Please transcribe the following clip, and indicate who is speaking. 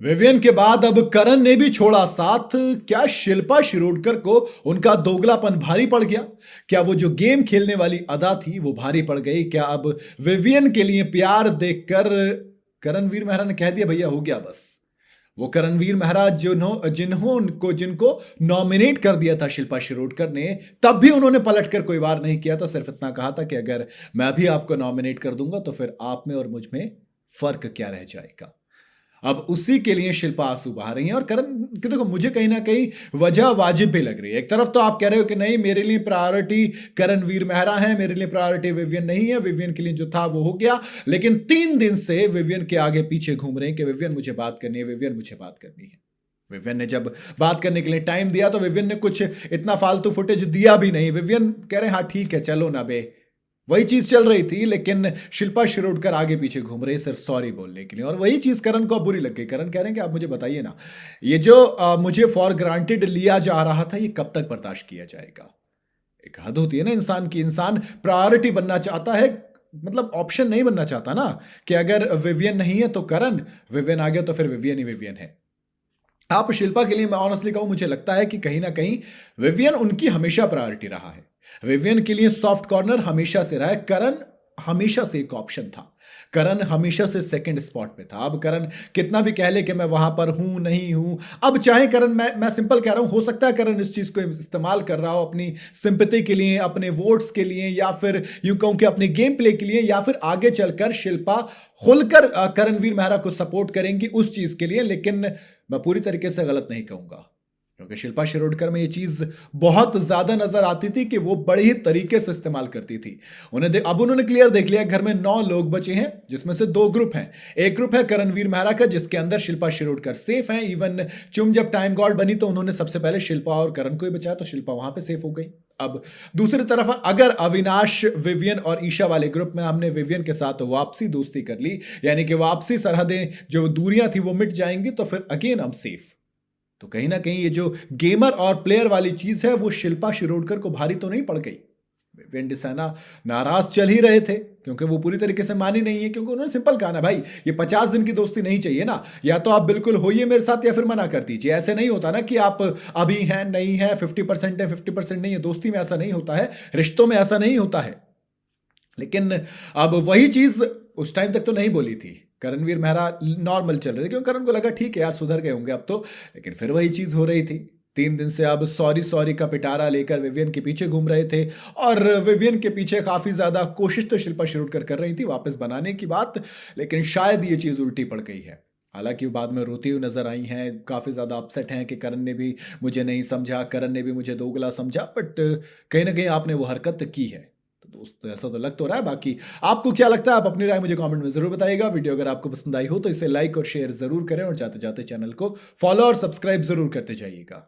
Speaker 1: Vivian के बाद अब करण ने भी छोड़ा साथ। क्या शिल्पा शिरोडकर को उनका दोगलापन भारी पड़ गया? क्या वो जो गेम खेलने वाली अदा थी वो भारी पड़ गई? क्या अब विवियन के लिए प्यार देखकर करणवीर मेहरा ने कह दिया भैया हो गया बस? वो करणवीर मेहरा जिनको नॉमिनेट कर दिया था शिल्पा शिरोडकर ने, तब भी उन्होंने पलटकर कोई वार नहीं किया था। सिर्फ इतना कहा था कि अगर मैं भी आपको नॉमिनेट कर दूंगा तो फिर आप में और मुझ में फर्क क्या रह जाएगा। अब उसी के लिए शिल्पा आंसू बहा रही हैं। और करण कि देखो, मुझे कहीं ना कहीं वजह वाजिब भी लग रही है। एक तरफ तो आप कह रहे हो कि नहीं, मेरे लिए प्रायोरिटी करणवीर मेहरा है, मेरे लिए प्रायोरिटी विवियन नहीं है, विवियन के लिए जो था वो हो गया। लेकिन 3 दिन से विवियन के आगे पीछे घूम रहे हैं कि विवियन मुझे बात करनी है, विवियन मुझे बात करनी है। विवियन ने जब बात करने के लिए टाइम दिया तो विवियन ने कुछ इतना फालतू फुटेज दिया भी नहीं। विवियन कह रहे हैं हाँ ठीक है चलो ना बे, वही चीज चल रही थी। लेकिन शिल्पा शिरोडकर आगे पीछे घूम रही सिर्फ सॉरी बोलने के लिए। और वही चीज करण को अब बुरी लग गई। करण कह रहे हैं कि आप मुझे बताइए ना, ये जो मुझे फॉर ग्रांटेड लिया जा रहा था, ये कब तक बर्दाश्त किया जाएगा? एक हद होती है ना इंसान की। इंसान प्रायोरिटी बनना चाहता है, मतलब ऑप्शन नहीं बनना चाहता ना, कि अगर विवियन नहीं है तो करण, विवियन आ गया तो फिर विवियन ही विवियन है। आप शिल्पा के लिए मैं ऑनेस्टली कहूं, मुझे लगता है कि कहीं ना कहीं विवियन उनकी हमेशा प्रायोरिटी रहा है। विवियन के लिए सॉफ्ट कॉर्नर हमेशा से रहा है। करण हमेशा से एक ऑप्शन था। करण हमेशा से सेकंड स्पॉट पे था। अब करण कितना भी कह ले कि मैं वहां पर हूं नहीं हूं, अब चाहे करण, मैं सिंपल कह रहा हूं, हो सकता है करण इस चीज को इस्तेमाल कर रहा हो अपनी सिंपैथी के लिए, अपने वोट्स के लिए, या फिर यूं कहूं कि अपने गेम प्ले के लिए, या फिर आगे चलकर शिल्पा खुलकर करणवीर मेहरा को सपोर्ट करेंगी उस चीज के लिए। लेकिन मैं पूरी तरीके से गलत नहीं कहूंगा, क्योंकि शिल्पा शिरोडकर में ये चीज बहुत ज्यादा नजर आती थी कि वो बड़े ही तरीके से इस्तेमाल करती थी। अब उन्होंने क्लियर देख लिया, घर में 9 लोग बचे हैं जिसमें से 2 ग्रुप हैं। एक ग्रुप है करणवीर मेहरा का जिसके अंदर शिल्पा शिरोडकर सेफ हैं। इवन चुम जब टाइम गॉड बनी तो उन्होंने सबसे पहले शिल्पा और करण को ही बचाया, तो शिल्पा वहां पे सेफ हो गई। अब दूसरी तरफ अगर अविनाश, विवियन और ईशा वाले ग्रुप में हमने विवियन के साथ वापसी दोस्ती कर ली, यानी कि वापसी सरहदें जो दूरियां थी वो मिट जाएंगी, तो फिर अगेन हम सेफ। तो कहीं ना कहीं ये जो गेमर और प्लेयर वाली चीज है वो शिल्पा शिरोडकर को भारी तो नहीं पड़ गई। विवियन डिसाना नाराज चल ही रहे थे क्योंकि वो पूरी तरीके से मानी नहीं है, क्योंकि उन्होंने सिंपल कहा ना भाई, ये 50 दिन की दोस्ती नहीं चाहिए ना, या तो आप बिल्कुल होइए मेरे साथ या फिर मना कर दीजिए। ऐसे नहीं होता ना कि आप अभी हैं नहीं है, 50% है 50% नहीं है। दोस्ती में ऐसा नहीं होता है, रिश्तों में ऐसा नहीं होता है। लेकिन अब वही चीज उस टाइम तक तो नहीं बोली थी। करणवीर मेहरा नॉर्मल चल रहे थे क्योंकि करण को लगा ठीक है यार सुधर गए होंगे अब तो। लेकिन फिर वही चीज हो रही थी। 3 दिन से अब सॉरी सॉरी का पिटारा लेकर विवियन के पीछे घूम रहे थे। और विवियन के पीछे काफी ज्यादा कोशिश तो शिल्पा शिरोडकर कर रही थी वापस बनाने की बात, लेकिन शायद ये चीज उल्टी पड़ गई है। हालांकि वो बाद में रोती हुई नजर आई हैं, काफी ज्यादा अपसेट हैं कि करण ने भी मुझे नहीं समझा, करण ने भी मुझे दोगला समझा। बट कहीं ना कहीं आपने वो हरकत की है। तो दोस्त ऐसा तो लग तो रहा है। बाकी आपको क्या लगता है, आप अपनी राय मुझे कमेंट में जरूर बताइएगा। वीडियो अगर आपको पसंद आई हो तो इसे लाइक और शेयर जरूर करें, और जाते जाते चैनल को फॉलो और सब्सक्राइब जरूर करते जाइएगा।